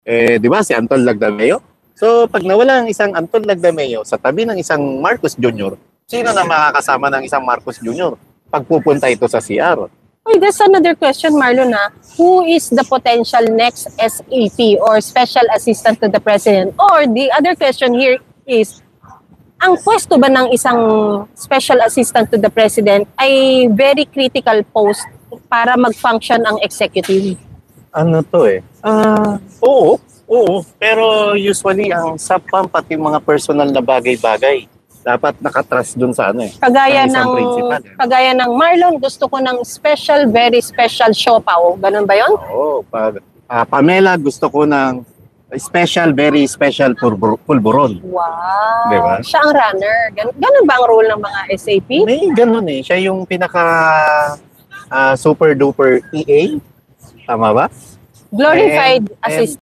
Di ba si Anton Lagdameo? So, pag nawala ang isang Anton Lagdameo sa tabi ng isang Marcos Jr., sino na makakasama ng isang Marcos Jr. pagpupunta ito sa CR? Wait, there's another question, Marlon. Who is the potential next SAP or Special Assistant to the President? Or the other question here is, ang pwesto ba ng isang Special Assistant to the President ay very critical post para mag-function ang executive? Ano to eh? Oo. Pero usually, ang SAPAM, pati mga personal na bagay-bagay, dapat nakatrust dun sa ano eh. Kagaya ng Marlon, gusto ko ng special, very special siopaw. Ganun ba yun? Oo. Pamela, gusto ko ng special, very special pulburon. Wow. Diba? Siya ang runner. Ganun ba ang role ng mga SAP? May ganun eh. Siya yung pinaka super duper EA. Tama ba? Glorified assistant.